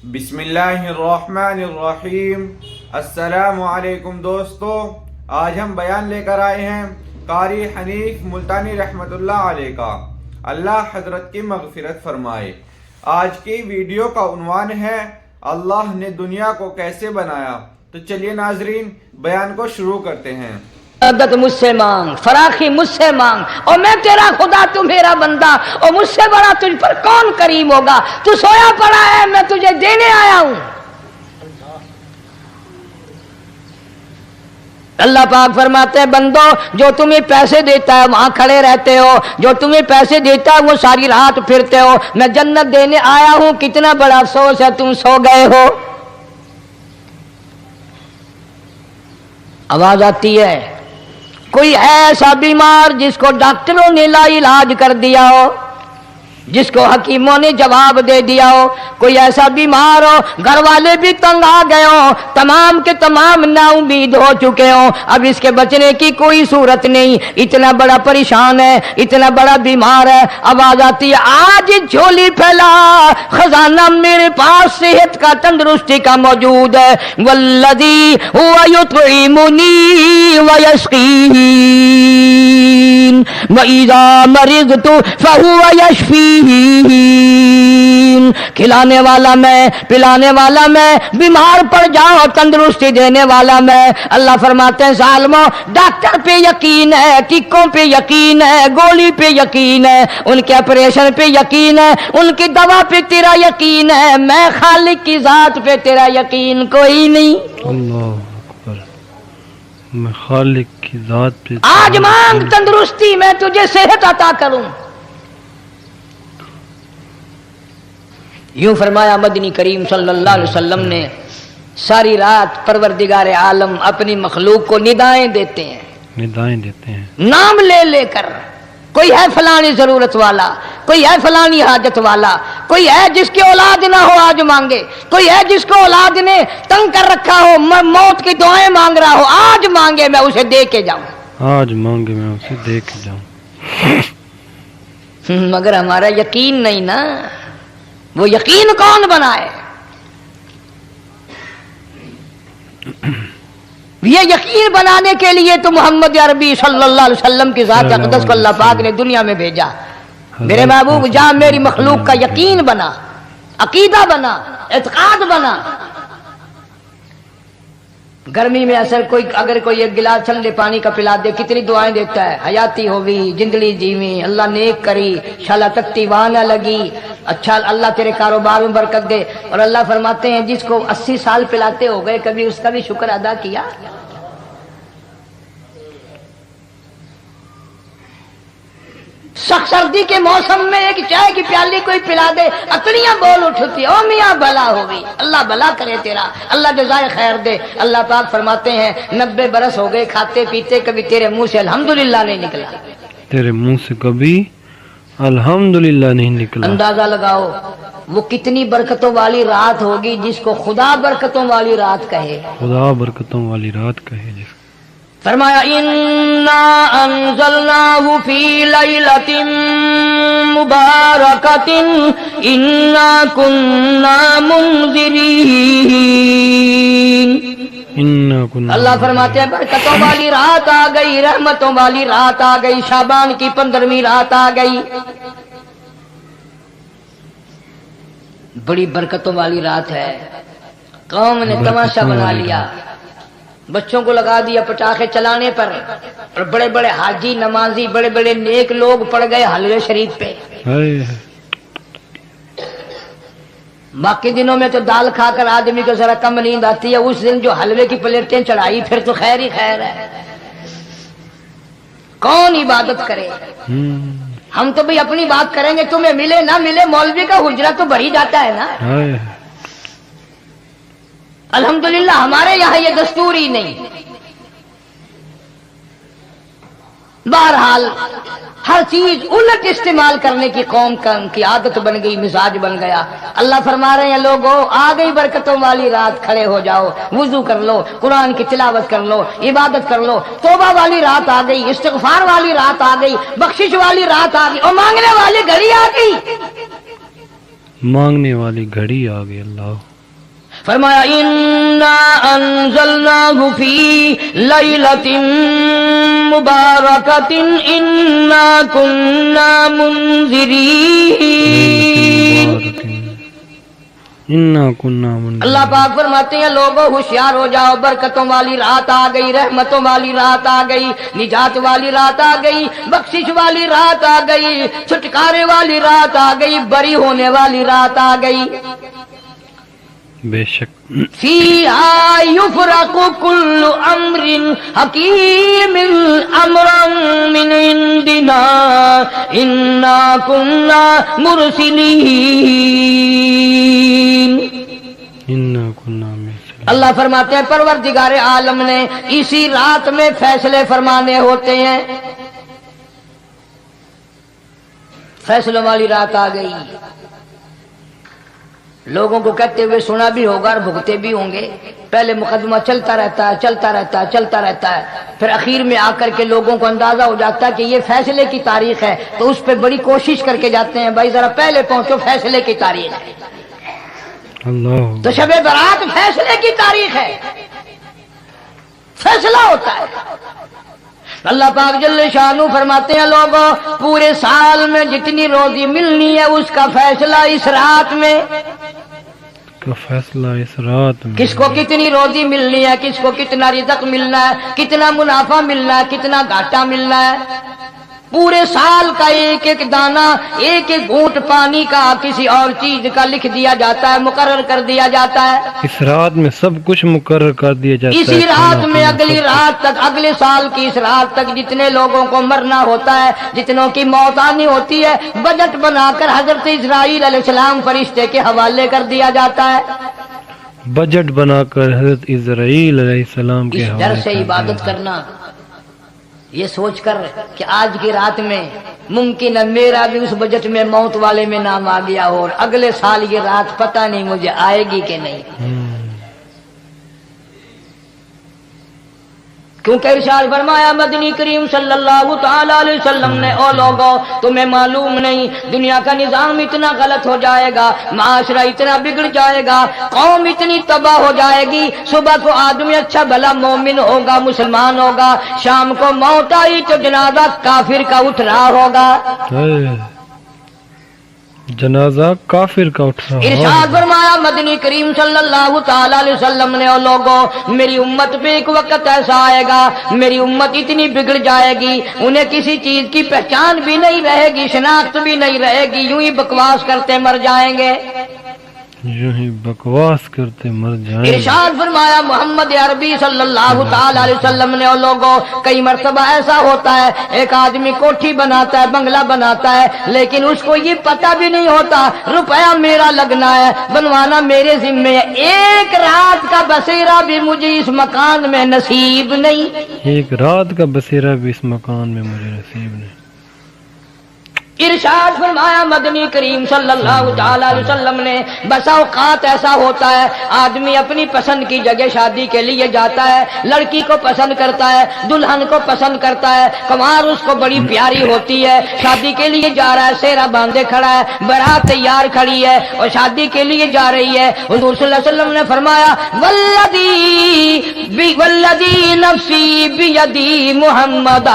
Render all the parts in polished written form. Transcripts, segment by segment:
بسم اللہ الرحمن الرحیم۔ السلام علیکم دوستو، آج ہم بیان لے کر آئے ہیں قاری حنیف ملتانی رحمت اللہ علیہ کا، اللہ حضرت کی مغفرت فرمائے۔ آج کی ویڈیو کا عنوان ہے اللہ نے دنیا کو کیسے بنایا۔ تو چلیے ناظرین، بیان کو شروع کرتے ہیں۔ مدد مجھ سے مانگ، فراخی مجھ سے مانگ، اور میں تیرا خدا تو میرا بندہ، اور مجھ سے بڑا تجھ پر کون کریم ہوگا۔ تو سویا پڑا ہے، میں تجھے دینے آیا ہوں۔ اللہ پاک فرماتے ہیں بندو، جو تمہیں پیسے دیتا ہے وہاں کھڑے رہتے ہو، جو تمہیں پیسے دیتا ہے وہ ساری رات پھرتے ہو۔ میں جنت دینے آیا ہوں، کتنا بڑا افسوس ہے تم سو گئے ہو۔ آواز آتی ہے؟ کوئی ایسا بیمار جس کو ڈاکٹروں نے لا علاج کر دیا ہو، جس کو حکیموں نے جواب دے دیا ہو؟ کوئی ایسا بیمار ہو، گھر والے بھی تنگ آ گئے ہوں، تمام کے تمام نا امید ہو چکے ہوں، اب اس کے بچنے کی کوئی صورت نہیں، اتنا بڑا پریشان ہے، اتنا بڑا بیمار ہے۔ آواز آتی ہے آج جھولی پھیلا، خزانہ میرے پاس صحت کا، تندرستی کا موجود ہے۔ والذی هو یطعمنی ویسقین وَإِذَا مَرِضْتُ فَهُوَ يَشْفِينِ، کھلانے والا میں، پلانے والا میں، بیمار پڑ جاؤ تندرستی دینے والا میں۔ اللہ فرماتے ہیں ظالموں، ڈاکٹر پہ یقین ہے، ٹیکوں پہ یقین ہے، گولی پہ یقین ہے، ان کے آپریشن پہ یقین ہے، ان کی دوا پہ تیرا یقین ہے، میں خالق کی ذات پہ تیرا یقین کوئی نہیں۔ اللہ اکبر، میں خالق کی ذات پہ آج مانگ تندرستی، میں تجھے صحت عطا کروں۔ یوں فرمایا مدنی کریم صلی اللہ علیہ وسلم نے۔ ساری رات پروردگار عالم اپنی مخلوق کو ندائیں دیتے ہیں، ندائیں دیتے ہیں، نام لے لے کر۔ کوئی ہے فلانی ضرورت والا، کوئی ہے فلانی حاجت والا، کوئی ہے جس کی اولاد نہ ہو آج مانگے، کوئی ہے جس کو اولاد نے تنگ کر رکھا ہو، موت کی دعائیں مانگ رہا ہو، آج مانگے میں اسے دے کے جاؤں۔ آج مانگے میں اسے دے کے جاؤں۔ مگر ہمارا یقین نہیں نا، وہ یقین کون بنائے؟ یہ یقین بنانے کے لیے تو محمد عربی صلی اللہ علیہ وسلم کی ذات اقدس کو اللہ پاک نے دنیا میں بھیجا۔ میرے محبوب جہاں میری مخلوق کا یقین بنا، عقیدہ بنا، اعتقاد بنا۔ گرمی میں اگر کوئی ایک گلاس ٹھنڈے پانی کا پلا دے، کتنی دعائیں دیتا ہے، حیاتی ہوگی، جندلی جیویں، اللہ نیک کری، شالا تکتی وہاں نہ لگی، اچھا اللہ تیرے کاروبار میں برکت دے۔ اور اللہ فرماتے ہیں جس کو 80 سال پلاتے ہو گئے، کبھی اس کا بھی شکر ادا کیا؟ سخت سردی کے موسم میں ایک چائے کی پیالی کوئی پلا دے، اکڑیاں بول اٹھتی، او میاں بھلا ہوگی، اللہ بھلا کرے تیرا، اللہ جزائے خیر دے۔ اللہ پاک فرماتے ہیں 90 برس ہو گئے کھاتے پیتے، کبھی تیرے منہ سے الحمدللہ نہیں نکلا، تیرے منہ سے کبھی الحمدللہ نہیں نکلا۔ اندازہ لگاؤ وہ کتنی برکتوں والی رات ہوگی جس کو خدا برکتوں والی رات کہے۔ خدا برکتوں والی رات کہے جس کو۔ فرمایا انا انزلناہ فی لیلۃ مبارکۃ انا کننا منذرین۔ اللہ فرماتے ہیں برکتوں والی رات آ گئی، رحمتوں والی رات آ گئی، شعبان کی 15ویں رات آ گئی، بڑی برکتوں والی رات ہے۔ قوم نے تماشا بنا لیا، بچوں کو لگا دیا پٹاخے چلانے پر، اور بڑے بڑے حاجی نمازی، بڑے بڑے نیک لوگ پڑ گئے حلوے شریف پہ۔ باقی دنوں میں تو دال کھا کر آدمی کو ذرا کم نیند آتی ہے، اس دن جو حلوے کی پلیٹیں چڑھائی پھر تو خیر ہی خیر ہے۔ کون عبادت کرے؟ ہم تو بھئی اپنی بات کریں گے، تمہیں ملے نہ ملے، مولوی کا حجرہ تو بھر ہی جاتا ہے نا۔ الحمدللہ ہمارے یہاں یہ دستور ہی نہیں۔ بہرحال ہر چیز الٹ استعمال کرنے کی قوم کی عادت بن گئی، مزاج بن گیا۔ اللہ فرما رہے ہیں لوگوں آ گئی برکتوں والی رات، کھڑے ہو جاؤ، وضو کر لو، قرآن کی تلاوت کر لو، عبادت کر لو، توبہ والی رات آ گئی، استغفار والی رات آ گئی، بخشش والی رات آ گئی، اور مانگنے والی گھڑی آ گئی۔ مانگنے والی گھڑی آ گئی اللہ. فرمایا انا انزلناہ فی لیلۃ مبارکۃ انا کنا منذرین. انا کنا منذرین. اللہ پاک فرماتے ہیں لوگوں ہوشیار ہو جاؤ، برکتوں والی رات آ گئی، رحمتوں والی رات آ گئی، نجات والی رات آ گئی، بخشش والی رات آ گئی، چھٹکارے والی رات آ گئی، بری ہونے والی رات آ گئی. بے شک فیہا یفرق کل امر حکیم امرا من عندنا انا کنا مرسلین. انا کنا مرسلین. اللہ فرماتے ہیں پروردگار عالم نے اسی رات میں فیصلے فرمانے ہوتے ہیں. فیصلوں والی رات آ گئی. لوگوں کو کہتے ہوئے سنا بھی ہوگا اور بھگتے بھی ہوں گے. پہلے مقدمہ چلتا رہتا ہے چلتا رہتا ہے چلتا رہتا ہے، پھر اخیر میں آ کر کے لوگوں کو اندازہ ہو جاتا ہے کہ یہ فیصلے کی تاریخ ہے، تو اس پہ بڑی کوشش کر کے جاتے ہیں بھائی ذرا پہلے پہنچو، فیصلے کی تاریخ ہے. اللہ. تو شب برات فیصلے کی تاریخ ہے، فیصلہ ہوتا ہے. اللہ پاک جل شانو فرماتے ہیں لوگوں پورے سال میں جتنی روزی ملنی ہے اس کا فیصلہ اس رات میں. کا فیصلہ اس رات میں. کس کو کتنی روزی ملنی ہے، کس کو کتنا رزق ملنا ہے، کتنا منافع ملنا ہے، کتنا گھاٹا ملنا ہے. پورے سال کا ایک ایک دانہ، ایک ایک گھونٹ پانی کا کسی اور چیز کا لکھ دیا جاتا ہے، مقرر کر دیا جاتا ہے. اس رات میں سب کچھ مقرر کر دیا جاتا ہے. اسی رات میں اگلی رات تک، اگلے سال کی اس رات تک جتنے لوگوں کو مرنا ہوتا ہے، جتنوں کی موت آنی ہوتی ہے، بجٹ بنا کر حضرت اسرائیل علیہ السلام فرشتے کے حوالے کر دیا جاتا ہے. بجٹ بنا کر حضرت اسرائیل علیہ السلام کے اس حوالے ڈر سے کر دیا. عبادت کرنا، یہ سوچ کر کہ آج کی رات میں ممکن ہے میرا بھی اس بجٹ میں موت والے میں نام آ گیا ہو، اور اگلے سال یہ رات پتہ نہیں مجھے آئے گی کہ نہیں. کیونکہ ارشاد فرمایا مدنی کریم صلی اللہ تعالی علیہ وسلم نے او لوگوں تمہیں معلوم نہیں دنیا کا نظام اتنا غلط ہو جائے گا، معاشرہ اتنا بگڑ جائے گا، قوم اتنی تباہ ہو جائے گی. صبح کو آدمی اچھا بھلا مومن ہوگا، مسلمان ہوگا، شام کو موت آئی تو جنازہ کافر کا اٹھ رہا ہوگا. جنازہ کافر کا اٹھ رہا. ارشاد فرمایا مدنی کریم صلی اللہ تعالی علیہ وسلم نے او لوگوں میری امت پہ ایک وقت ایسا آئے گا، میری امت اتنی بگڑ جائے گی انہیں کسی چیز کی پہچان بھی نہیں رہے گی، شناخت بھی نہیں رہے گی، یوں ہی بکواس کرتے مر جائیں گے. یوں ہی بکواس کرتے مر جائیں. ارشاد فرمایا محمد عربی صلی اللہ تعالی علیہ وسلم نے اور لوگوں کئی مرتبہ ایسا ہوتا ہے ایک آدمی کوٹھی بناتا ہے، بنگلہ بناتا ہے، لیکن اس کو یہ پتہ بھی نہیں ہوتا روپیہ میرا لگنا ہے، بنوانا میرے ذمے ہے. ایک رات کا بسیرا بھی مجھے اس مکان میں نصیب نہیں. ایک رات کا بسیرا بھی اس مکان میں مجھے نصیب نہیں. ارشاد فرمایا مدنی کریم صلی اللہ تعالی علیہ وسلم نے بسا اوقات ایسا ہوتا ہے آدمی اپنی پسند کی جگہ شادی کے لیے جاتا ہے، لڑکی کو پسند کرتا ہے، دلہن کو پسند کرتا ہے، کمار اس کو بڑی پیاری ہوتی ہے، شادی کے لیے جا رہا ہے، سہرا باندھے کھڑا ہے، بارات تیار کھڑی ہے اور شادی کے لیے جا رہی ہے. حضور صلی اللہ علیہ وسلم نے فرمایا والذی نفسی بیدی محمد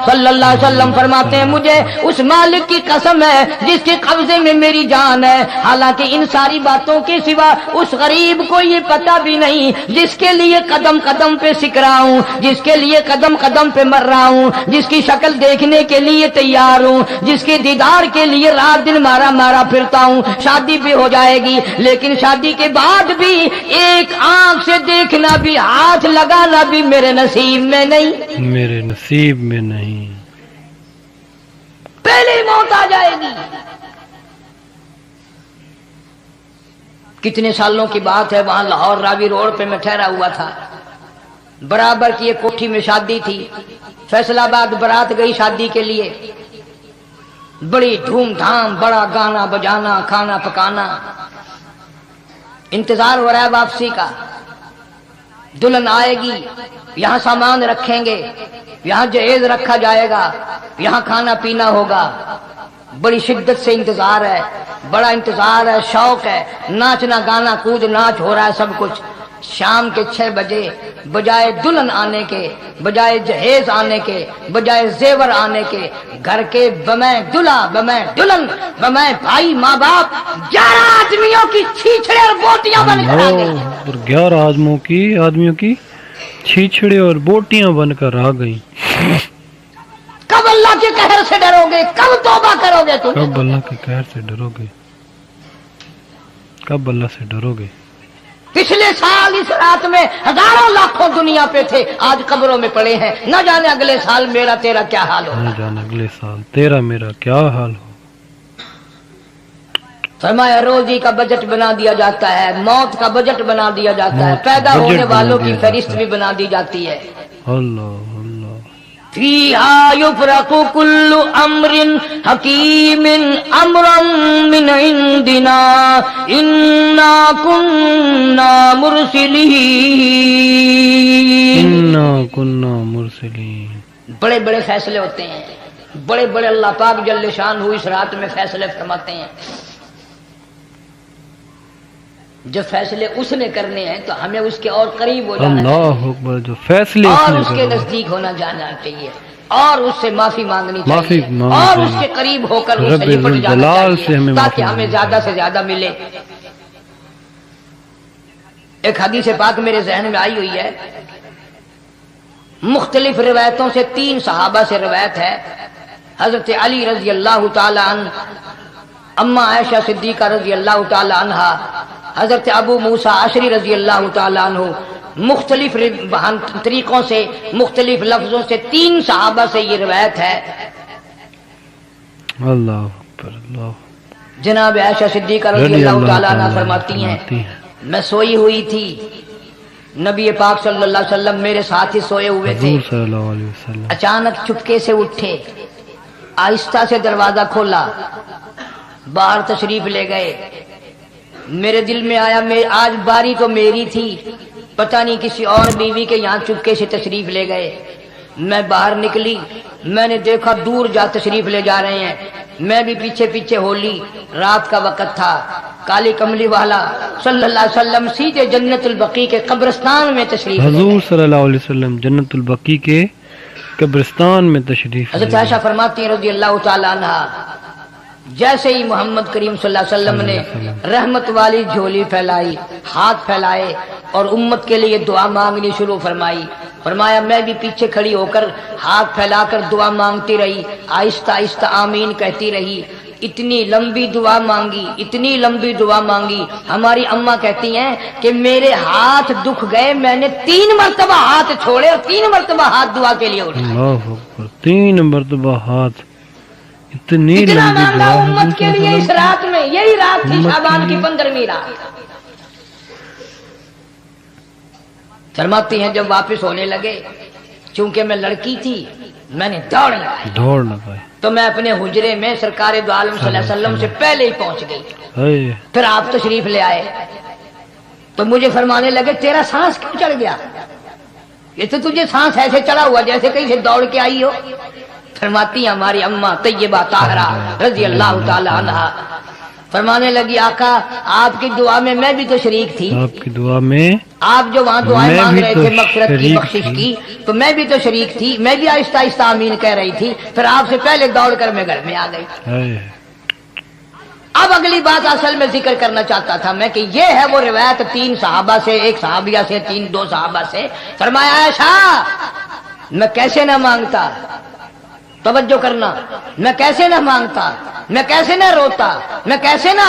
صلی اللہ علیہ وسلم فرماتے ہیں مجھے اس مالک کی قسم ہے جس کے قبضے میں میری جان ہے. حالانکہ ان ساری باتوں کے سوا اس غریب کو یہ پتہ بھی نہیں جس کے لیے قدم قدم پہ سکھ رہا ہوں، جس کے لیے قدم قدم پہ مر رہا ہوں، جس کی شکل دیکھنے کے لیے تیار ہوں، جس کے دیدار کے لیے رات دن مارا مارا پھرتا ہوں. شادی بھی ہو جائے گی لیکن شادی کے بعد بھی ایک آنکھ سے دیکھنا بھی، ہاتھ لگانا بھی میرے نصیب میں نہیں، میرے نصیب میں نہیں. پہلے ہی موت آ جائے گی. کتنے سالوں کی بات ہے وہاں لاہور راوی روڈ پہ میں ٹھہرا ہوا تھا، برابر کی ایک کوٹھی میں شادی تھی. فیصل آباد برات گئی شادی کے لیے، بڑی دھوم دھام، بڑا گانا بجانا، کھانا پکانا، انتظار ہو رہا ہے واپسی کا. دلہن آئے گی، یہاں سامان رکھیں گے، یہاں جہیز رکھا جائے گا، یہاں کھانا پینا ہوگا. بڑی شدت سے انتظار ہے. بڑا انتظار ہے، شوق ہے، ناچنا گانا کود ناچ ہو رہا ہے سب کچھ. شام کے 6 بجے بجائے دلہن آنے کے، بجائے جہیز آنے کے، بجائے زیور آنے کے، گھر کے بمیں دلہا بمیں دلہن بمیں بھائی ماں باپ 11 آدمیوں کی چھیچڑے اور بوٹیاں بن کر آ گئی. اور 11 آدمیوں کی چھیچڑے اور بوٹیاں بن کر آ گئیں. کب اللہ کے قہر سے ڈرو گے؟ کب توبہ کرو گے تم؟ کب اللہ کے قہر سے ڈرو گے؟ کب اللہ سے ڈرو گے؟ پچھلے سال اس رات میں ہزاروں لاکھوں دنیا پہ تھے، آج قبروں میں پڑے ہیں. نہ جانے اگلے سال میرا تیرا کیا حال ہو. نہ جانے اگلے سال تیرا میرا کیا حال ہو. فرمایا روزی کا بجٹ بنا دیا جاتا ہے، موت کا بجٹ بنا دیا جاتا ہے، موت کا پیدا بجٹ ہونے بنا والوں دیا کی جاتا فہرست ہے. بھی بنا دی جاتی ہے. اللہ اللہ. فیہا یفرق کل امر حکیم امرا من عندنا انا کننا مرسلین. انا کننا مرسلین. بڑے بڑے فیصلے ہوتے ہیں، بڑے بڑے اللہ پاک جل شان ہو اس رات میں فیصلے فرماتے ہیں. جو فیصلے اس نے کرنے ہیں تو ہمیں اس کے اور قریب ہو جانا چاہیے، اللہ اکبر. جو فیصلے اور نے اس کے کرے نزدیک ہونا جانا چاہیے، اور اس سے معافی مانگنی معافی چاہیے، مانگنی اور چاہیے. اس کے قریب ہو کر اس سے رب لپٹ جانا ذوالجلال سے چاہیے ہمیں تاکہ معافی ہمیں مانگنی زیادہ سے زیادہ ملے. ایک حدیث پاک میرے ذہن میں آئی ہوئی ہے، مختلف روایتوں سے 3 صحابہ سے روایت ہے. حضرت علی رضی اللہ تعالی عنہ، اما عائشہ صدیقہ رضی اللہ تعالی عنہا، حضرت ابو موسیٰ اشعری رضی اللہ تعالی عنہ. مختلف طریقوں سے، مختلف لفظوں سے 3 صحابہ سے یہ روایت ہے. اللہ اکبر. اللہ. جناب عائشہ صدیقہ رضی اللہ تعالی عنہ فرماتی ہیں میں سوئی ہوئی تھی، نبی پاک صلی اللہ علیہ وسلم میرے ساتھ ہی سوئے ہوئے تھے. حضور صلی اللہ علیہ وسلم اچانک چپکے سے اٹھے، آہستہ سے دروازہ کھولا، باہر تشریف لے گئے. میرے دل میں آیا آج باری تو میری تھی، پتہ نہیں کسی اور بیوی کے یہاں چپکے سے تشریف لے گئے. میں باہر نکلی، میں نے دیکھا دور جا تشریف لے جا رہے ہیں. میں بھی پیچھے پیچھے ہو لی. رات کا وقت تھا، کالی کملی والا صلی اللہ علیہ وسلم سیدھے جنت البقیع کے قبرستان میں تشریف لے حضور گئے. صلی اللہ علیہ وسلم جنت البقیع کے قبرستان میں تشریف لے حضرت گئے. عائشہ فرماتی ہیں رضی اللہ تعالی عنہا، جیسے ہی محمد کریم صلی اللہ علیہ وسلم نے رحمت والی جھولی پھیلائی، ہاتھ پھیلائے اور امت کے لیے دعا مانگنی شروع فرمائی. فرمایا میں بھی پیچھے کھڑی ہو کر ہاتھ پھیلا کر دعا مانگتی رہی، آہستہ آہستہ آمین کہتی رہی. اتنی لمبی دعا مانگی، اتنی لمبی دعا مانگی. ہماری اماں کہتی ہیں کہ میرے ہاتھ دکھ گئے، میں نے 3 مرتبہ ہاتھ چھوڑے اور 3 مرتبہ ہاتھ دعا کے لیے اٹھائے. اللہ اکبر. 3 مرتبہ ہاتھ. اتنی اتنا لمبی مانگا دعا امت کے لیے اس رات میں. یہی رات تھی امت شعبان کے کی 15ویں رات. فرماتی ہیں جب واپس ہونے لگے، چونکہ میں لڑکی تھی میں نے دوڑ لگائی، دوڑ لگائے. تو میں اپنے حجرے میں سرکار دو عالم صلی اللہ علیہ وسلم سے پہلے ہی پہنچ گئی. اے پھر آپ تشریف لے آئے تو مجھے فرمانے لگے تیرا سانس کیوں چڑھ گیا؟ یہ تو تجھے سانس ایسے چڑھا ہوا جیسے کہیں سے دوڑ کے آئی ہو. فرماتی ہیں ہماری اماں طیبہ طاہرہ رضی اللہ تعالی عنہا، فرمانے لگی آقا آپ کی دعا میں میں بھی تو شریک تھی، آپ کی دعا میں آپ جو وہاں دعائیں میں مانگ بھی رہے تو تھے مغفرت کی شریک بخشش تھی. کی، تو میں بھی تو شریک تھی، میں بھی آہستہ آہستہ آمین کہہ رہی تھی. پھر آپ سے پہلے دوڑ کر میں گھر میں آ گئی. اے اب اگلی بات اصل میں ذکر کرنا چاہتا تھا میں کہ یہ ہے وہ روایت 3 صحابہ سے، 1 صحابیہ سے، 2 صحابہ سے. فرمایا عائشہ میں کیسے نہ مانگتا، توجہ کرنا، میں کیسے نہ مانگتا، میں کیسے نہ روتا، میں کیسے نہ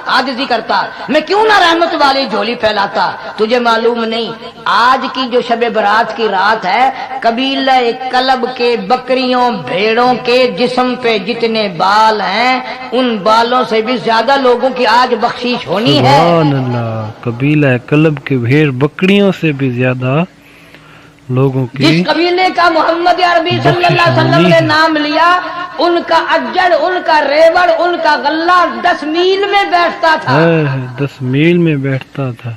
عاجزی کرتا، میں کیوں نہ رحمت والی جھولی پھیلاتا. تجھے معلوم نہیں آج کی جو شب برات کی رات ہے، قبیلہ کلب کے بکریوں بھیڑوں کے جسم پہ جتنے بال ہیں ان بالوں سے بھی زیادہ لوگوں کی آج بخشش ہونی ہے. سبحان اللہ. قبیلہ کلب کے بھیڑ بکریوں سے بھی زیادہ لوگوں کی جس قبیلے کا محمد عربی صلی اللہ علیہ وسلم نے نام لیا، ان کا اجڑ، ان کا ریوڑ، ان کا غلہ 10 میل میں بیٹھتا تھا. 10 میل میں بیٹھتا تھا.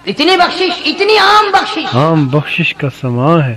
اتنی بخشش، اتنی عام بخشش. عام بخشش کا سماں ہے.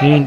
3